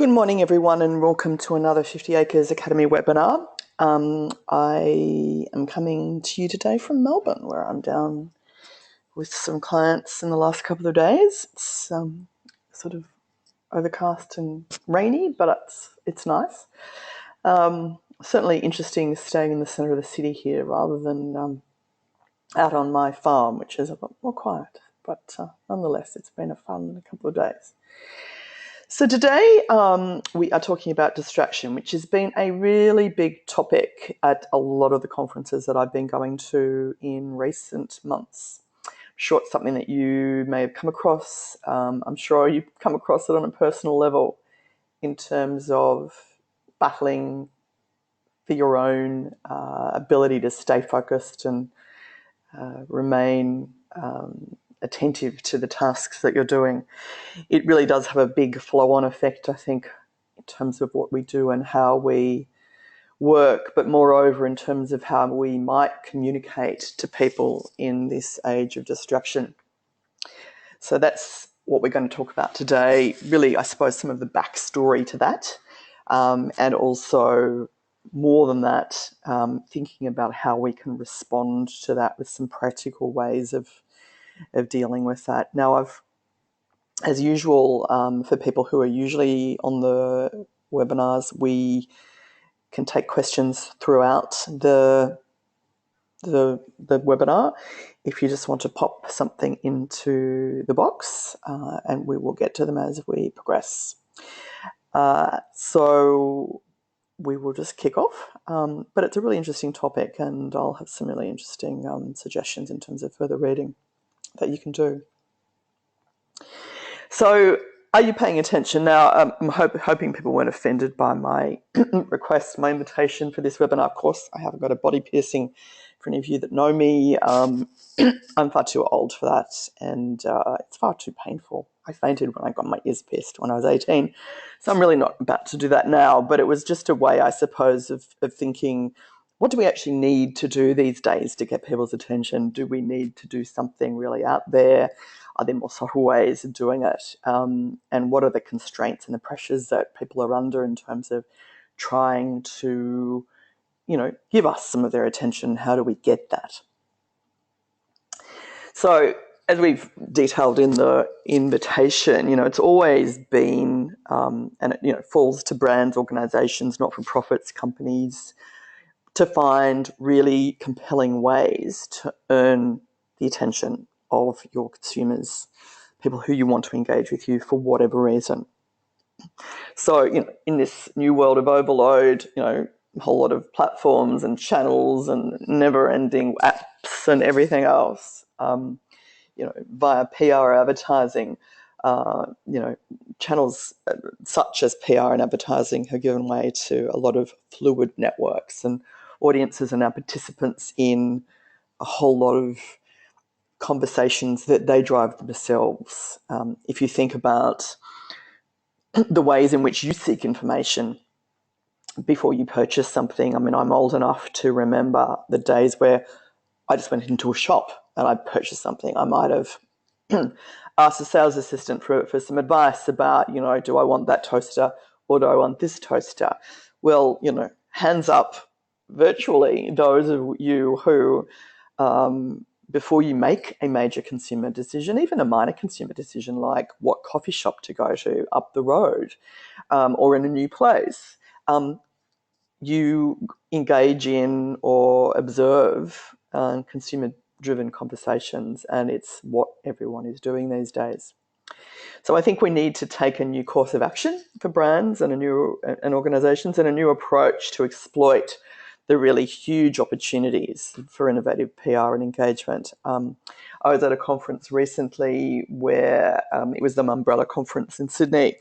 Good morning, everyone, and welcome to another 50 Acres Academy webinar. I am coming to you today from Melbourne, where I'm down with some clients in the last couple of days. It's sort of overcast and rainy, but it's nice. Certainly interesting staying in the centre of the city here rather than out on my farm, which is a lot more quiet. But nonetheless, it's been a fun couple of days. So today we are talking about distraction, which has been a really big topic at a lot of the conferences that I've been going to in recent months. I'm sure it's something that you may have come across. I'm sure you've come across it on a personal level in terms of battling for your own ability to stay focused and remain attentive to the tasks that you're doing. It really does have a big flow-on effect, I think, in terms of what we do and how we work, but moreover in terms of how we might communicate to people in this age of distraction. So that's what we're going to talk about today. Really, I suppose, some of the backstory to that, and also more than that, thinking about how we can respond to that with some practical ways of dealing with that. Now, as usual, for people who are usually on the webinars, we can take questions throughout the webinar. If you just want to pop something into the box, and we will get to them as we progress. So we will just kick off. But it's a really interesting topic, and I'll have some really interesting suggestions in terms of further reading that you can do. So are you paying attention? Now, I'm hoping people weren't offended by my request, my invitation for this webinar. Of course, I haven't got a body piercing. For any of you that know me, I'm far too old for that, and it's far too painful. I fainted when I got my ears pierced when I was 18, so I'm really not about to do that now, but it was just a way, I suppose, of thinking, what do we actually need to do these days to get people's attention? Do we need to do something really out there? Are there more subtle ways of doing it? And what are the constraints and the pressures that people are under in terms of trying to, give us some of their attention? How do we get that? So, as we've detailed in the invitation, it's always been, and it falls to brands, organisations, not-for-profits, companies, to find really compelling ways to earn the attention of your consumers, people who you want to engage with you for whatever reason. So, in this new world of overload, a whole lot of platforms and channels and never-ending apps and everything else, via PR advertising, channels such as PR and advertising have given way to a lot of fluid networks, and audiences are now participants in a whole lot of conversations that they drive themselves. If you think about the ways in which you seek information before you purchase something, I'm old enough to remember the days where I just went into a shop and I purchased something. I might have asked a sales assistant for some advice about, do I want that toaster or do I want this toaster? Well, hands up virtually those of you who, before you make a major consumer decision, even a minor consumer decision like what coffee shop to go to up the road, or in a new place, you engage in or observe consumer-driven conversations, and it's what everyone is doing these days. So I think we need to take a new course of action for brands and organisations, and a new approach to exploit the really huge opportunities for innovative PR and engagement. I was at a conference recently where it was the Umbrella Conference in Sydney,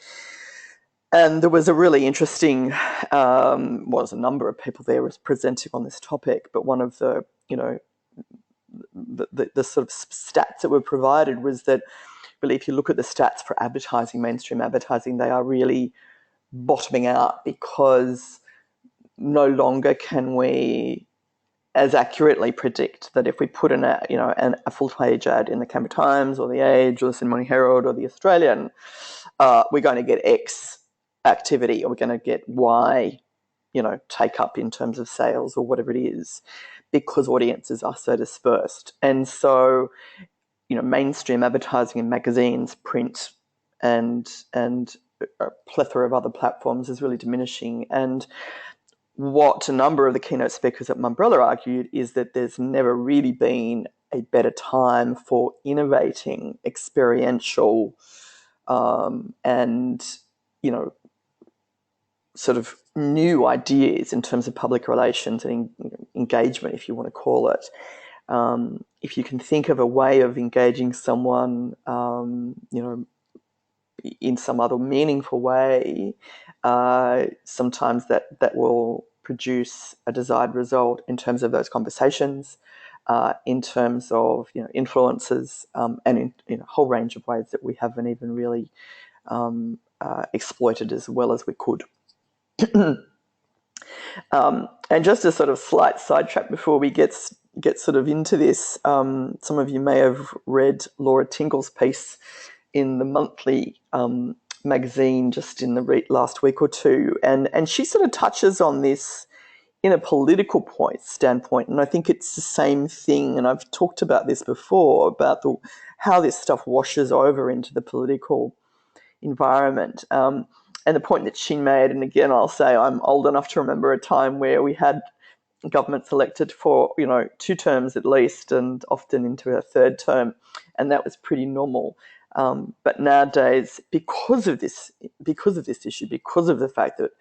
and there was a really interesting, was a number of people there was presenting on this topic, but one of the, the sort of stats that were provided was that really, if you look at the stats for advertising, mainstream advertising, they are really bottoming out, because no longer can we as accurately predict that if we put in a full-page ad in the Canberra Times or the Age or the Sydney Morning Herald or the Australian, we're going to get X activity, or we're going to get Y, take up in terms of sales or whatever it is, because audiences are so dispersed. And so, mainstream advertising in magazines, print, and a plethora of other platforms is really diminishing. And what a number of the keynote speakers at Mumbrella argued is that there's never really been a better time for innovating experiential and, sort of new ideas in terms of public relations and engagement, if you want to call it. If you can think of a way of engaging someone, in some other meaningful way, sometimes that will produce a desired result in terms of those conversations, in terms of influences, and in a whole range of ways that we haven't even really exploited as well as we could. And just a sort of slight sidetrack before we get sort of into this, some of you may have read Laura Tingle's piece in the monthly magazine just in the last week or two, and she sort of touches on this in a political standpoint, and I think it's the same thing, and I've talked about this before, about how this stuff washes over into the political environment. And the point that she made, and again, I'll say I'm old enough to remember a time where we had governments elected for 2 terms at least, and often into a third term, and that was pretty normal. But nowadays, because of this issue, because of the fact that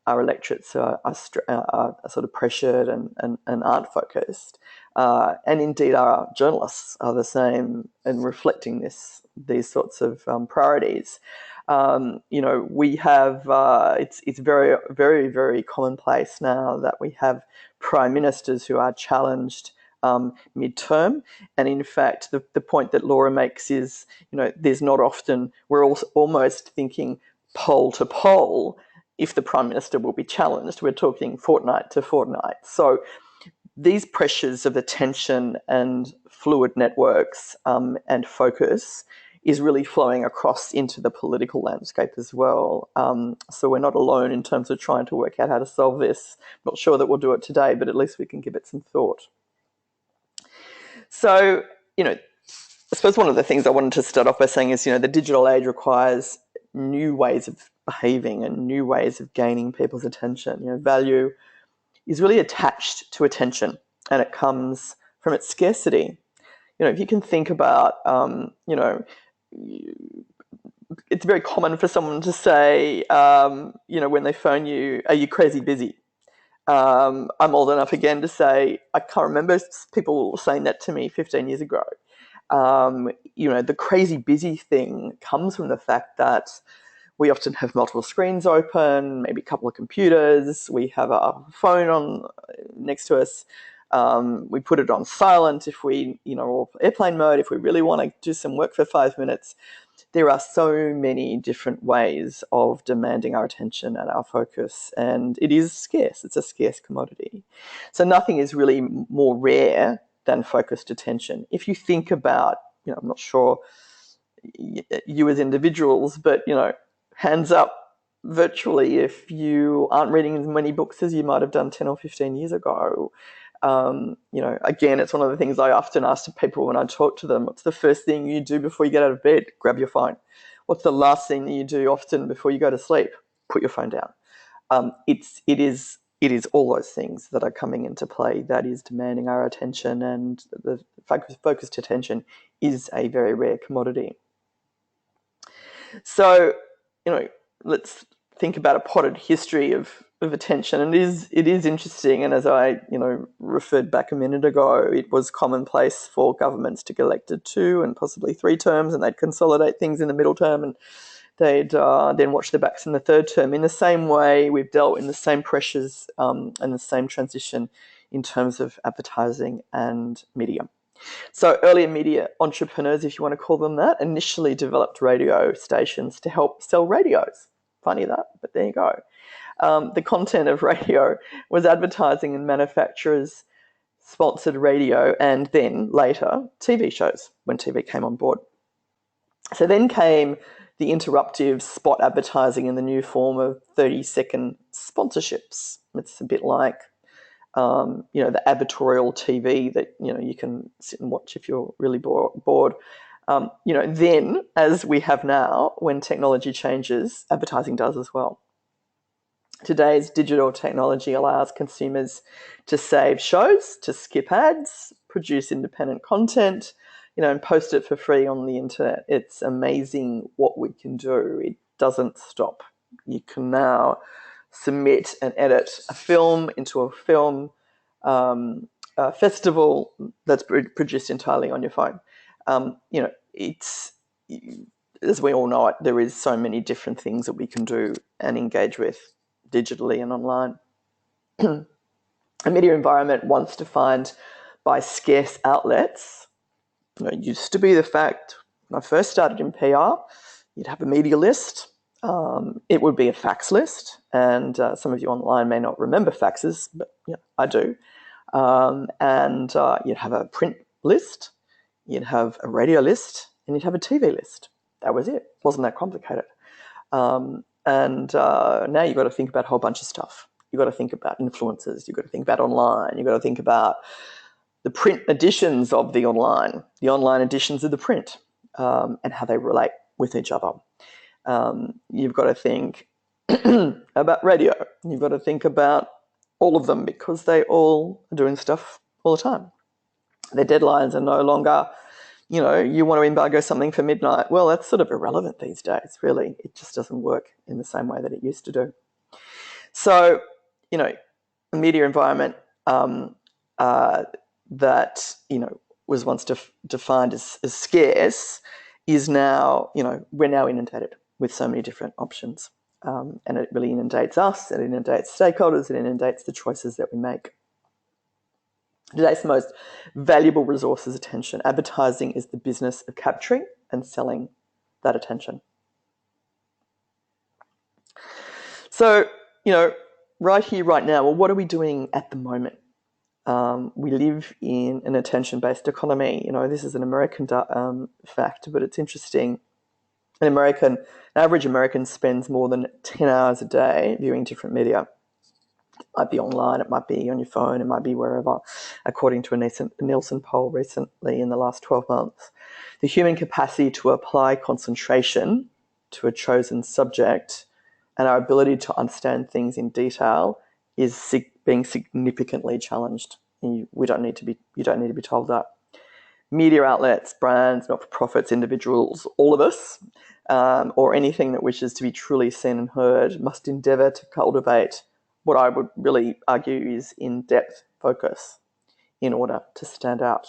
our electorates are sort of pressured and aren't focused, and indeed our journalists are the same and reflecting these sorts of priorities. We have it's very, very, very commonplace now that we have prime ministers who are challenged midterm, and in fact, the point that Laura makes is, there's not often, we're almost thinking poll to poll if the prime minister will be challenged. We're talking fortnight to fortnight. So these pressures of attention and fluid networks and focus is really flowing across into the political landscape as well. So we're not alone in terms of trying to work out how to solve this. Not sure that we'll do it today, but at least we can give it some thought. So, I suppose one of the things I wanted to start off by saying is, the digital age requires new ways of behaving and new ways of gaining people's attention. Value is really attached to attention, and it comes from its scarcity. If you can think about, it's very common for someone to say, when they phone you, "Are you crazy busy?" I'm old enough again to say I can't remember people saying that to me 15 years ago. The crazy busy thing comes from the fact that we often have multiple screens open, maybe a couple of computers. We have our phone on next to us. We put it on silent if we, or airplane mode if we really want to do some work for 5 minutes. There are so many different ways of demanding our attention and our focus, and it is scarce. It's a scarce commodity. So nothing is really more rare than focused attention. If you think about, I'm not sure you as individuals, but, hands up virtually if you aren't reading as many books as you might have done 10 or 15 years ago. Again, it's one of the things I often ask to people when I talk to them. What's the first thing you do before you get out of bed? Grab your phone. What's the last thing that you do often before you go to sleep? Put your phone down. It is all those things that are coming into play that is demanding our attention, and the focused attention is a very rare commodity. So, let's think about a potted history of attention. And it is interesting. And as I, referred back a minute ago, it was commonplace for governments to get elected 2 and possibly 3 terms, and they'd consolidate things in the middle term, and they'd then watch their backs in the third term. In the same way, we've dealt in the same pressures and the same transition in terms of advertising and media. So earlier media entrepreneurs, if you want to call them that, initially developed radio stations to help sell radios. Funny that, but there you go. The content of radio was advertising, and manufacturers sponsored radio and then later TV shows when TV came on board. So then came the interruptive spot advertising in the new form of 30-second sponsorships. It's a bit like, the advertorial TV that, you can sit and watch if you're really bored. Then, as we have now, when technology changes, advertising does as well. Today's digital technology allows consumers to save shows, to skip ads, produce independent content, and post it for free on the internet. It's amazing what we can do. It doesn't stop. You can now submit and edit a film into a film festival that's produced entirely on your phone. It's, as we all know it, there is so many different things that we can do and engage with digitally and online. A media environment once defined by scarce outlets, used to be the fact when I first started in PR, you'd have a media list. It would be a fax list, and some of you online may not remember faxes, but I do. And you'd have a print list, you'd have a radio list, and you'd have a TV list. That was it. It wasn't that complicated. And now you've got to think about a whole bunch of stuff. You've got to think about influencers. You've got to think about online. You've got to think about the print editions of the online editions of the print, and how they relate with each other. You've got to think about radio. You've got to think about all of them because they all are doing stuff all the time. Their deadlines are no longer, you want to embargo something for midnight. Well, that's sort of irrelevant these days, really. It just doesn't work in the same way that it used to do. So, a media environment that, was once defined as scarce is now, we're now inundated with so many different options. And it really inundates us, it inundates stakeholders, it inundates the choices that we make. Today's most valuable resource is attention. Advertising is the business of capturing and selling that attention. So, right here, right now, well, what are we doing at the moment? We live in an attention-based economy. This is an American fact, but it's interesting. An average American spends more than 10 hours a day viewing different media. It might be online, it might be on your phone, it might be wherever, according to a Nielsen poll recently in the last 12 months. The human capacity to apply concentration to a chosen subject and our ability to understand things in detail is being significantly challenged. You don't need to be told that. Media outlets, brands, not-for-profits, individuals, all of us, or anything that wishes to be truly seen and heard, must endeavour to cultivate what I would really argue is in-depth focus in order to stand out.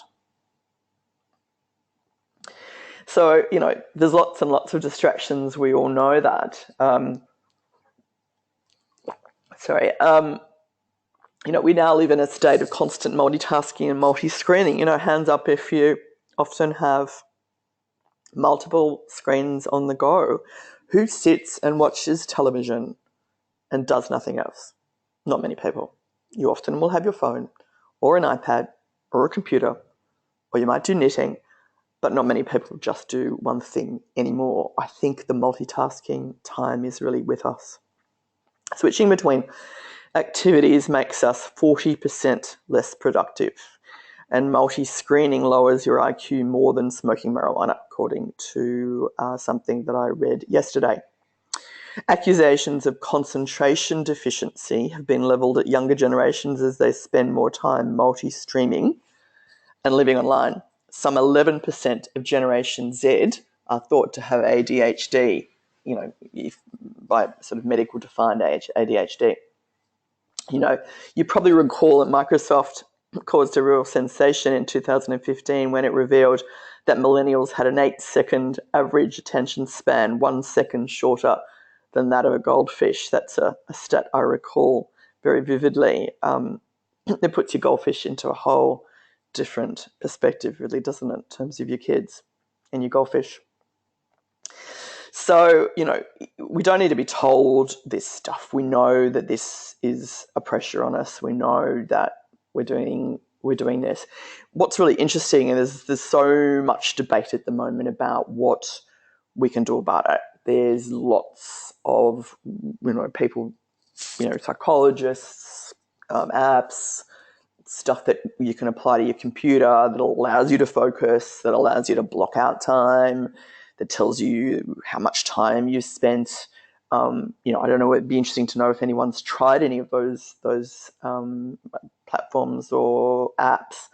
So, there's lots and lots of distractions. We all know that. We now live in a state of constant multitasking and multi-screening. Hands up if you often have multiple screens on the go. Who sits and watches television and does nothing else? Not many people. You often will have your phone or an iPad or a computer, or you might do knitting, but not many people just do one thing anymore. I think the multitasking time is really with us. Switching between activities makes us 40% less productive, and multi-screening lowers your IQ more than smoking marijuana, according to something that I read yesterday. Accusations of concentration deficiency have been levelled at younger generations as they spend more time multi-streaming and living online. Some 11% of Generation Z are thought to have ADHD, by sort of medical defined ADHD. You probably recall that Microsoft caused a real sensation in 2015 when it revealed that millennials had an 8-second average attention span, 1 second shorter than that of a goldfish. That's a stat I recall very vividly. It puts your goldfish into a whole different perspective, really, doesn't it, in terms of your kids and your goldfish. So, we don't need to be told this stuff. We know that this is a pressure on us. We know that we're doing this. What's really interesting, and there's so much debate at the moment about what we can do about it. there's lots of, people, psychologists, apps, stuff that you can apply to your computer that allows you to focus, that allows you to block out time, that tells you how much time you've spent. I don't know. It'd be interesting to know if anyone's tried any of those platforms or apps.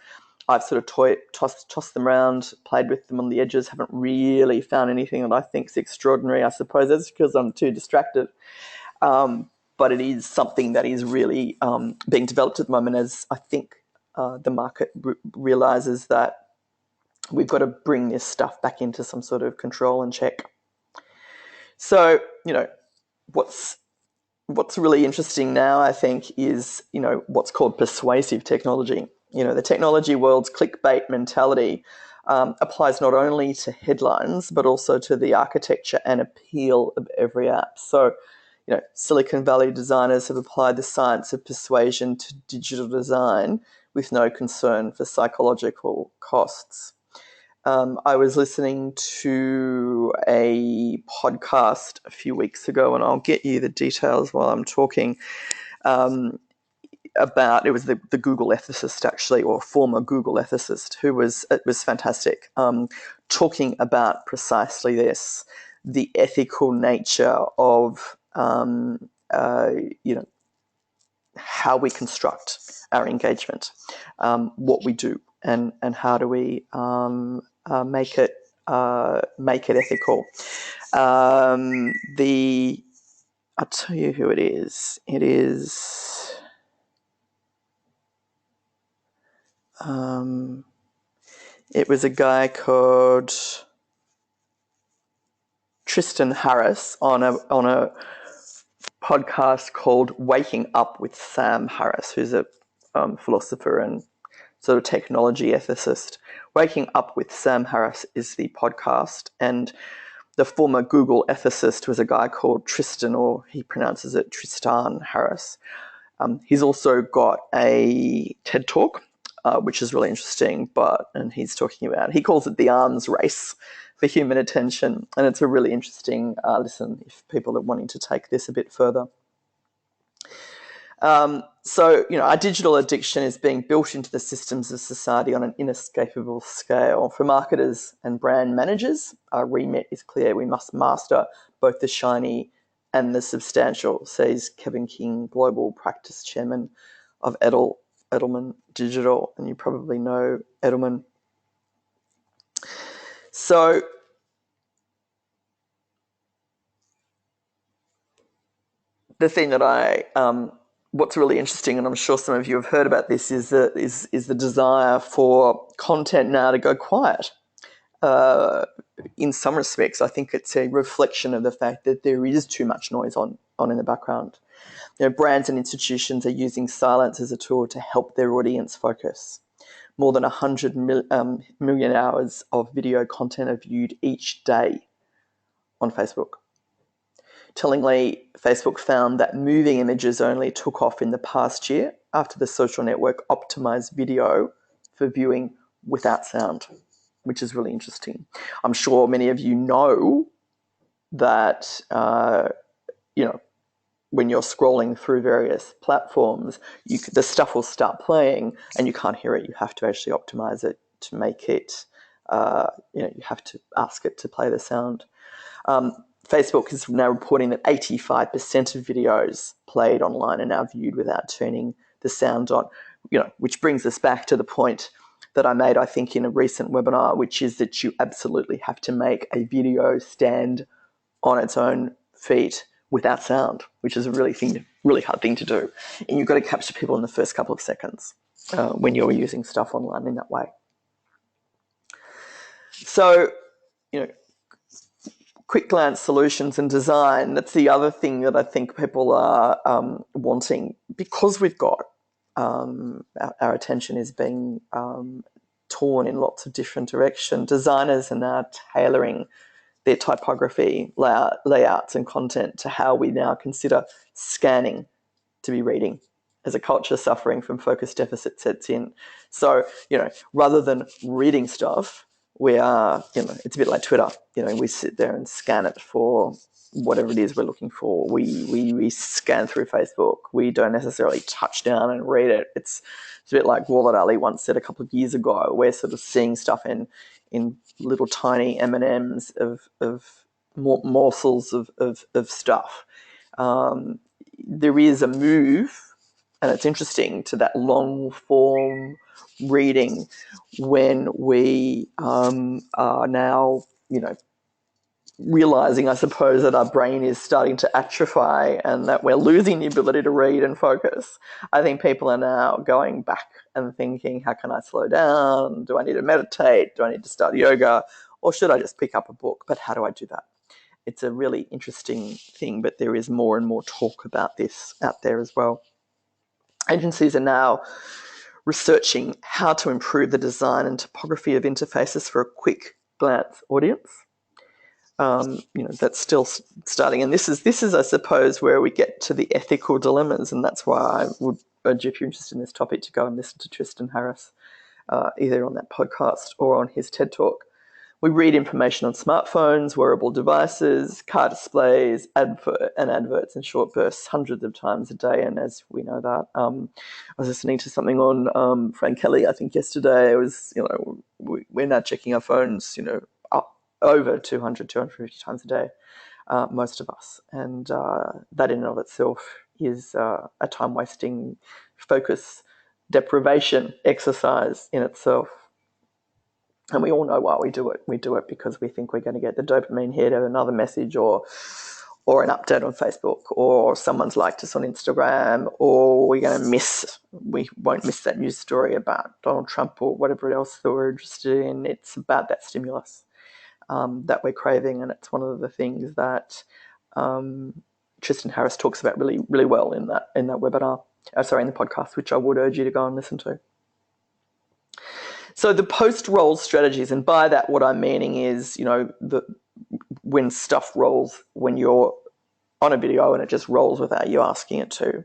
I've sort of tossed them around, played with them on the edges, haven't really found anything that I think is extraordinary. I suppose that's because I'm too distracted. But it is something that is really being developed at the moment, as I think the market realizes that we've got to bring this stuff back into some sort of control and check. So, what's really interesting now, I think, is, what's called persuasive technology. The technology world's clickbait mentality applies not only to headlines, but also to the architecture and appeal of every app. So, Silicon Valley designers have applied the science of persuasion to digital design with no concern for psychological costs. I was listening to a podcast a few weeks ago, and I'll get you the details while I'm talking, about, it was the Google ethicist, actually, or former Google ethicist, it was fantastic, talking about precisely this, the ethical nature of, how we construct our engagement, what we do, and how do we make it ethical. I'll tell you who it is. It is. It was a guy called Tristan Harris on a podcast called Waking Up with Sam Harris, who's a philosopher and sort of technology ethicist. Waking Up with Sam Harris is the podcast, and the former Google ethicist was a guy called Tristan, or he pronounces it Tristan Harris. He's also got a TED Talk, which is really interesting, and he's talking about, he calls it the arms race for human attention, and it's a really interesting listen if people are wanting to take this a bit further. So, our digital addiction is being built into the systems of society on an inescapable scale. For marketers and brand managers, our remit is clear. We must master both the shiny and the substantial, says Kevin King, Global Practice Chairman of Edelman Digital, and you probably know Edelman. So, the thing that what's really interesting, and I'm sure some of you have heard about this, is the desire for content now to go quiet. In some respects, I think it's a reflection of the fact that there is too much noise on in the background. Brands and institutions are using silence as a tool to help their audience focus. More than 100 million hours of video content are viewed each day on Facebook. Tellingly, Facebook found that moving images only took off in the past year after the social network optimized video for viewing without sound, which is really interesting. I'm sure many of you know that, when you're scrolling through various platforms, the stuff will start playing and you can't hear it. You have to actually optimize it to make it, you have to ask it to play the sound. Facebook is now reporting that 85% of videos played online are now viewed without turning the sound on, which brings us back to the point that I made, I think, in a recent webinar, which is that you absolutely have to make a video stand on its own feet without sound, which is a really hard thing to do. And you've got to capture people in the first couple of seconds when you're using stuff online in that way. So, quick glance solutions and design, that's the other thing that I think people are wanting, because we've got our attention is being torn in lots of different directions. Designers are now tailoring their typography, layouts and content to how we now consider scanning to be reading as a culture suffering from focus deficit sets in. So, rather than reading stuff, we are, it's a bit like Twitter. We sit there and scan it for whatever it is we're looking for. We scan through Facebook. We don't necessarily touch down and read it. It's a bit like Walid Ali once said a couple of years ago. We're sort of seeing stuff in little tiny M&Ms of morsels of stuff. There is a move, and it's interesting, to that long form reading when we are now, realizing, I suppose, that our brain is starting to atrophy and that we're losing the ability to read and focus. I think people are now going back and thinking, how can I slow down? Do I need to meditate? Do I need to start yoga? Or should I just pick up a book? But how do I do that? It's a really interesting thing, but there is more and more talk about this out there as well. Agencies are now researching how to improve the design and topography of interfaces for a quick glance audience. That's still starting, and this is, I suppose, where we get to the ethical dilemmas, and that's why I would urge you, if you're interested in this topic, to go and listen to Tristan Harris, either on that podcast or on his TED Talk. We read information on smartphones, wearable devices, car displays, adverts in short bursts hundreds of times a day. And as we know that, I was listening to something on Frank Kelly, I think yesterday. It was, we're now checking our phones, up over 200, 250 times a day, most of us. And that in and of itself is a time-wasting, focus deprivation exercise in itself. And we all know why we do it. We do it because we think we're going to get the dopamine hit of another message or an update on Facebook, or someone's liked us on Instagram, or we won't miss that news story about Donald Trump or whatever else that we're interested in. It's about that stimulus that we're craving, and it's one of the things that Tristan Harris talks about really, really well in that webinar. In the podcast, which I would urge you to go and listen to. So the post-roll strategies, and by that what I'm meaning is, when stuff rolls, when you're on a video and it just rolls without you asking it to.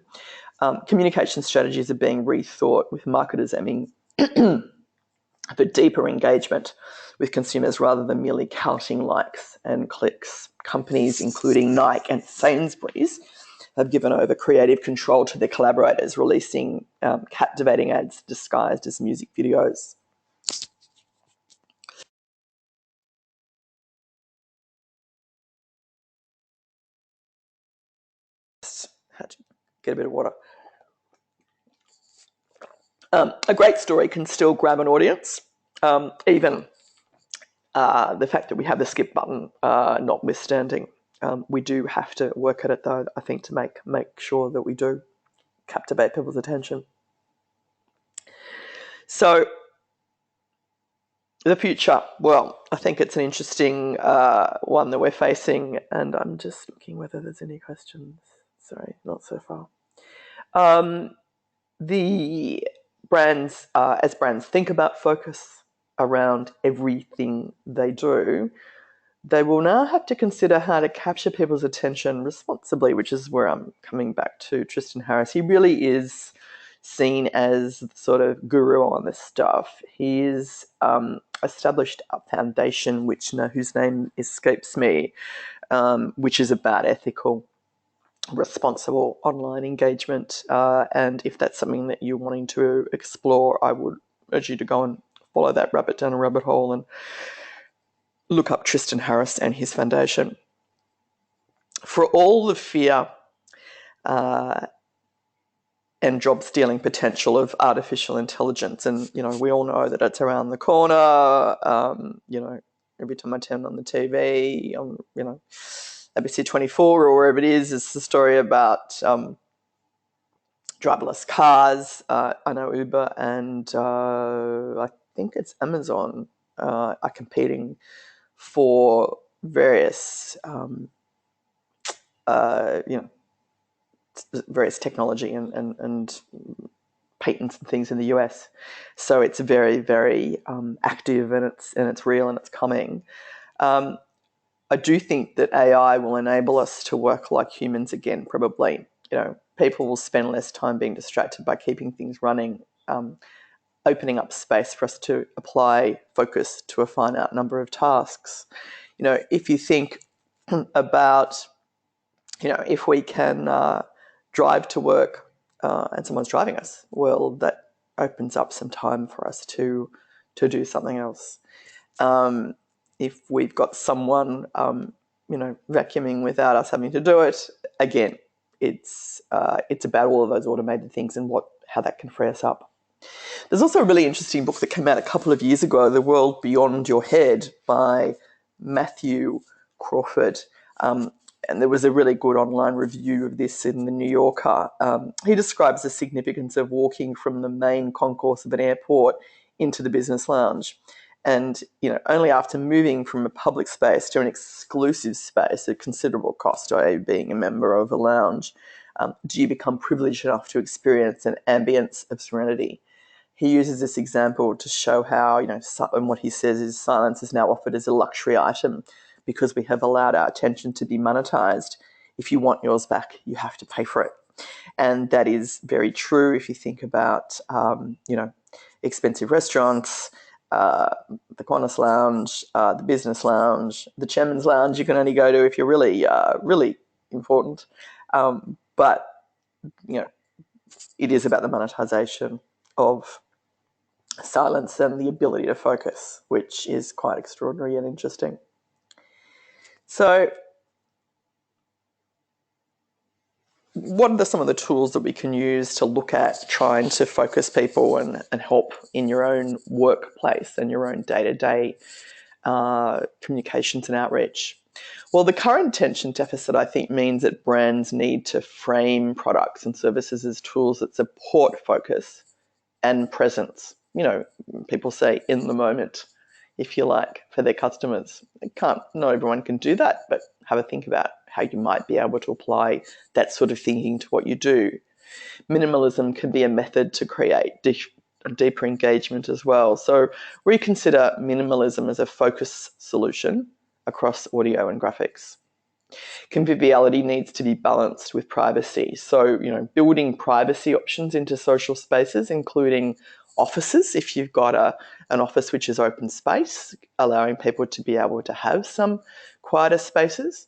Communication strategies are being rethought, with marketers aiming for deeper engagement with consumers rather than merely counting likes and clicks. Companies including Nike and Sainsbury's have given over creative control to their collaborators, releasing captivating ads disguised as music videos. Had to get a bit of water. A great story can still grab an audience, even the fact that we have the skip button notwithstanding. We do have to work at it, though, I think, to make sure that we do captivate people's attention. So the future, well, I think it's an interesting one that we're facing, and I'm just looking whether there's any questions. Sorry, not so far. The brands, as brands think about focus around everything they do, they will now have to consider how to capture people's attention responsibly, which is where I'm coming back to Tristan Harris. He really is seen as the sort of guru on this stuff. He's established a foundation whose name escapes me, which is about ethical, responsible online engagement. And if that's something that you're wanting to explore, I would urge you to go and follow that rabbit down a rabbit hole and look up Tristan Harris and his foundation. For all the fear and job-stealing potential of artificial intelligence, and we all know that it's around the corner. Every time I turn on the TV, on ABC 24 or wherever it is, it's the story about driverless cars. I know Uber and I think it's Amazon are competing for various various technology and patents and things in the US. So it's very, very active, and it's real, and it's coming. I do think that AI will enable us to work like humans again, probably. People will spend less time being distracted by keeping things running. opening up space for us to apply focus to a finite number of tasks. If you think about, if we can drive to work and someone's driving us, well, that opens up some time for us to do something else. If we've got someone, vacuuming without us having to do it, again, it's about all of those automated things and how that can free us up. There's also a really interesting book that came out a couple of years ago, The World Beyond Your Head by Matthew Crawford. And there was a really good online review of this in the New Yorker. He describes the significance of walking from the main concourse of an airport into the business lounge. And, only after moving from a public space to an exclusive space at considerable cost, i.e. being a member of a lounge, do you become privileged enough to experience an ambience of serenity. He uses this example to show how, and what he says is silence is now offered as a luxury item because we have allowed our attention to be monetized. If you want yours back, you have to pay for it. And that is very true if you think about, expensive restaurants, the Qantas Lounge, the Business Lounge, the Chairman's Lounge you can only go to if you're really, really important. But, it is about the monetization of silence and the ability to focus, which is quite extraordinary and interesting. So what are some of the tools that we can use to look at trying to focus people and help in your own workplace and your own day-to-day communications and outreach? Well, the current attention deficit, I think, means that brands need to frame products and services as tools that support focus and presence. People say in the moment, if you like, for their customers. Not everyone can do that, but have a think about how you might be able to apply that sort of thinking to what you do. Minimalism can be a method to create deeper engagement as well. So reconsider minimalism as a focus solution across audio and graphics. Conviviality needs to be balanced with privacy. So, building privacy options into social spaces, including offices, if you've got an office which is open space, allowing people to be able to have some quieter spaces,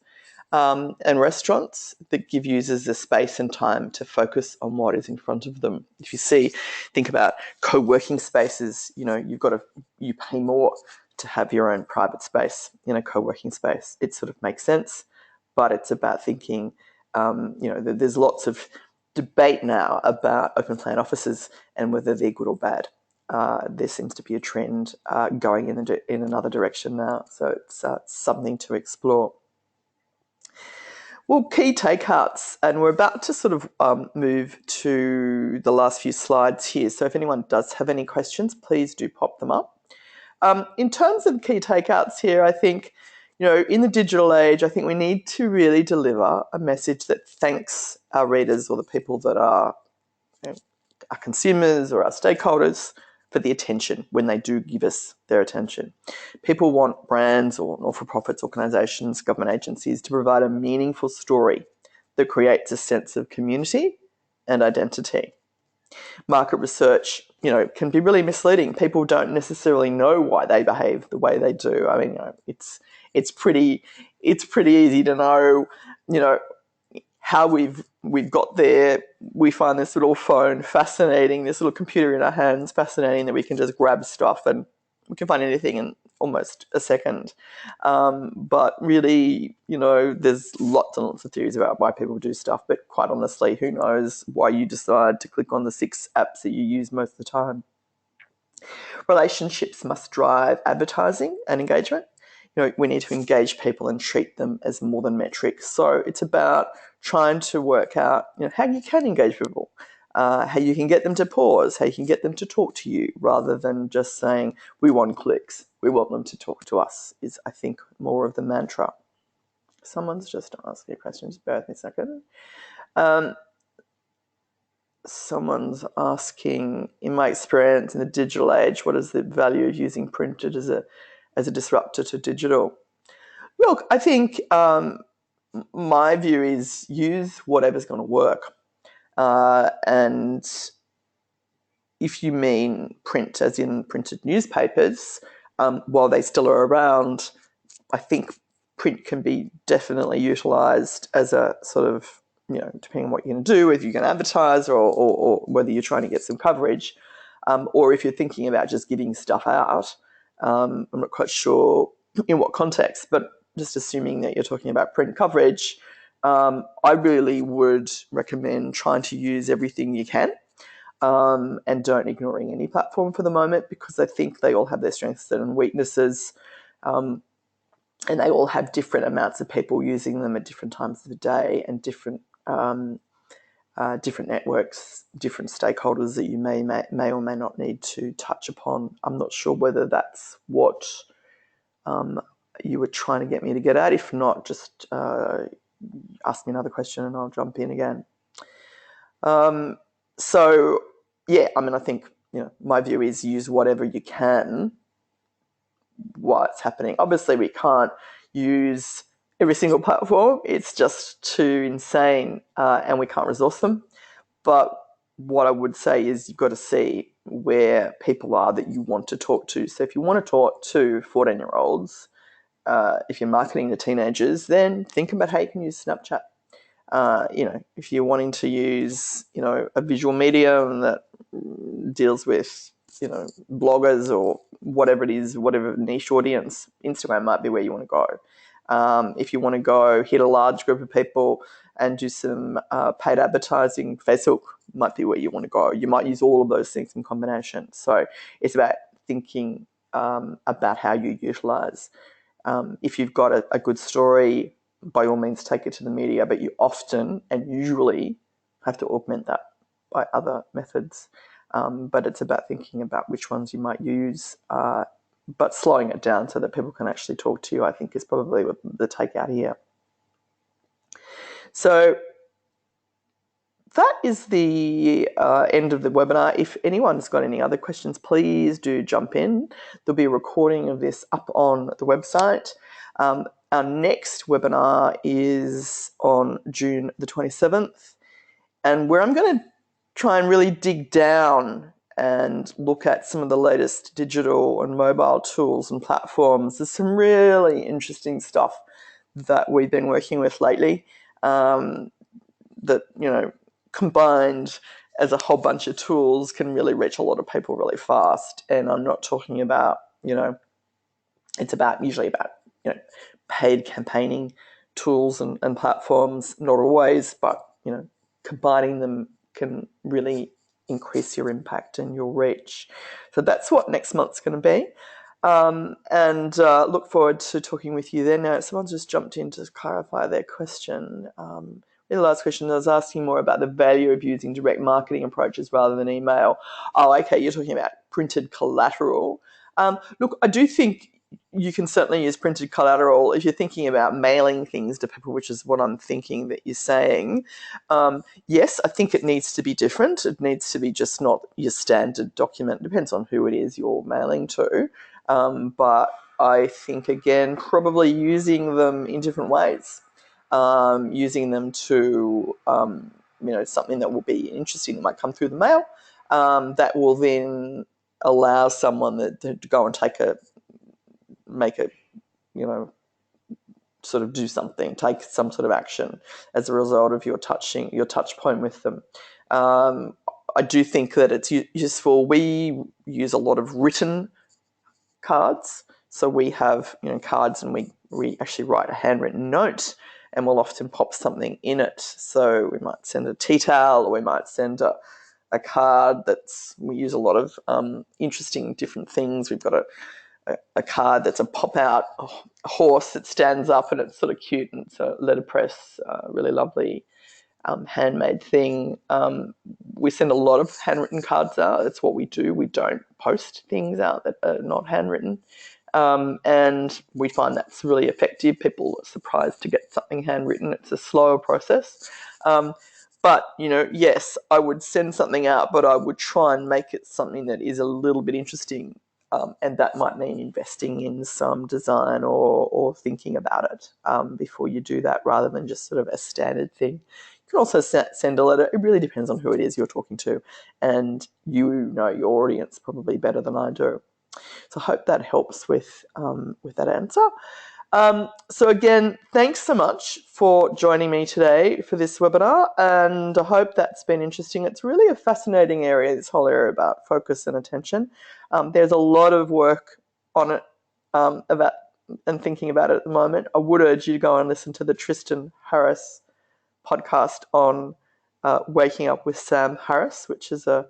and restaurants that give users the space and time to focus on what is in front of them. If you think about co-working spaces, you pay more to have your own private space in a co-working space. It sort of makes sense, but it's about thinking, there's lots of debate now about open plan offices and whether they're good or bad. There seems to be a trend going in another direction now, so it's something to explore. Well, key takeouts, and we're about to sort of move to the last few slides here. So if anyone does have any questions, please do pop them up. In terms of key takeouts here, I think, in the digital age, I think we need to really deliver a message that thanks our readers or the people that are our consumers or our stakeholders for the attention when they do give us their attention. People want brands or not-for-profits, organisations, government agencies to provide a meaningful story that creates a sense of community and identity. Market research, can be really misleading. People don't necessarily know why they behave the way they do. I mean, it's pretty easy to know, how we've got there. We find this little phone fascinating, this little computer in our hands fascinating, that we can just grab stuff and we can find anything in almost a second. But really, there's lots and lots of theories about why people do stuff, but quite honestly, who knows why you decide to click on the 6 apps that you use most of the time. Relationships must drive advertising and engagement. We need to engage people and treat them as more than metrics. So it's about trying to work out, how you can engage people, how you can get them to pause, how you can get them to talk to you, rather than just saying, we want clicks, we want them to talk to us, is, I think, more of the mantra. Someone's just asking a question, just bear with me a second. Someone's asking, in my experience in the digital age, what is the value of using printed as a disruptor to digital? Look, I think my view is use whatever's going to work. And, if you mean print as in printed newspapers, while they still are around, I think print can be definitely utilised as a sort of, depending on what you're going to do, whether you're going to advertise or whether you're trying to get some coverage, or if you're thinking about just giving stuff out. I'm not quite sure in what context, but just assuming that you're talking about print coverage, I really would recommend trying to use everything you can, and don't ignoring any platform for the moment, because I think they all have their strengths and weaknesses. And they all have different amounts of people using them at different times of the day, and different networks, different stakeholders that you may or may not need to touch upon. I'm not sure whether that's what you were trying to get me to get at. If not, just ask me another question and I'll jump in again. So, yeah, I mean, I think, my view is use whatever you can while it's happening. Obviously, we can't use every single platform. It's just too insane, and we can't resource them. But what I would say is you've got to see where people are that you want to talk to. So if you want to talk to 14-year-olds, if you're marketing to teenagers, then think about how you can use Snapchat. If you're wanting to use, a visual medium that deals with, bloggers or whatever it is, whatever niche audience, Instagram might be where you want to go. If you want to go hit a large group of people and do some paid advertising, Facebook might be where you want to go. You might use all of those things in combination. So it's about thinking about how you utilize. If you've got a good story, by all means take it to the media, but you often and usually have to augment that by other methods. But it's about thinking about which ones you might use, but slowing it down so that people can actually talk to you, I think, is probably the takeout here. So that is the end of the webinar. If anyone's got any other questions, please do jump in. There'll be a recording of this up on the website. Our next webinar is on June the 27th, and where I'm going to try and really dig down and look at some of the latest digital and mobile tools and platforms. There's some really interesting stuff that we've been working with lately, that, combined as a whole bunch of tools can really reach a lot of people really fast. And I'm not talking about, it's usually about, paid campaigning tools and platforms, not always, but, combining them can really increase your impact and your reach. So that's what next month's going to be. And look forward to talking with you then. Now, someone just jumped in to clarify their question. The last question, I was asking more about the value of using direct marketing approaches rather than email. Oh, okay, you're talking about printed collateral. Look, I do think you can certainly use printed collateral if you're thinking about mailing things to people, which is what I'm thinking that you're saying. Yes, I think it needs to be different. It needs to be just not your standard document. Depends on who it is you're mailing to. But I think, again, probably using them in different ways. Using them to, something that will be interesting that might come through the mail, that will then allow someone to go and sort of do something, take some sort of action as a result of your touch point with them. I do think that it's useful. We use a lot of written cards. So we have, cards, and we actually write a handwritten note, and we'll often pop something in it. So we might send a tea towel, or we might send a card we use a lot of interesting different things. We've got a card that's a pop-out horse that stands up, and it's sort of cute, and it's a letterpress, really lovely handmade thing. We send a lot of handwritten cards out. That's what we do. We don't post things out that are not handwritten. And we find that's really effective. People are surprised to get something handwritten. It's a slower process. But, yes, I would send something out, but I would try and make it something that is a little bit interesting. And that might mean investing in some design or thinking about it before you do that, rather than just sort of a standard thing. can also send a letter. It really depends on who it is you're talking to, and you know your audience probably better than I do. So I hope that helps with that answer. So again, thanks so much for joining me today for this webinar, and I hope that's been interesting. It's really a fascinating area, this whole area about focus and attention. There's a lot of work on it about and thinking about it at the moment. I would urge you to go and listen to the Tristan Harris podcast on Waking Up with Sam Harris, which is a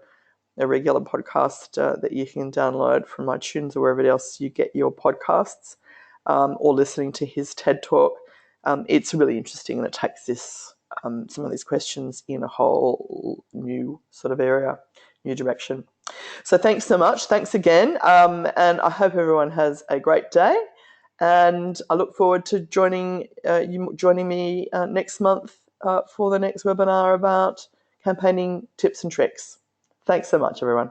regular podcast that you can download from iTunes or wherever else you get your podcasts, or listening to his TED Talk. It's really interesting, and it takes some of these questions in a whole new sort of area, new direction. So thanks so much. Thanks again. And I hope everyone has a great day. And I look forward to joining me next month for the next webinar about campaigning tips and tricks. Thanks so much, everyone.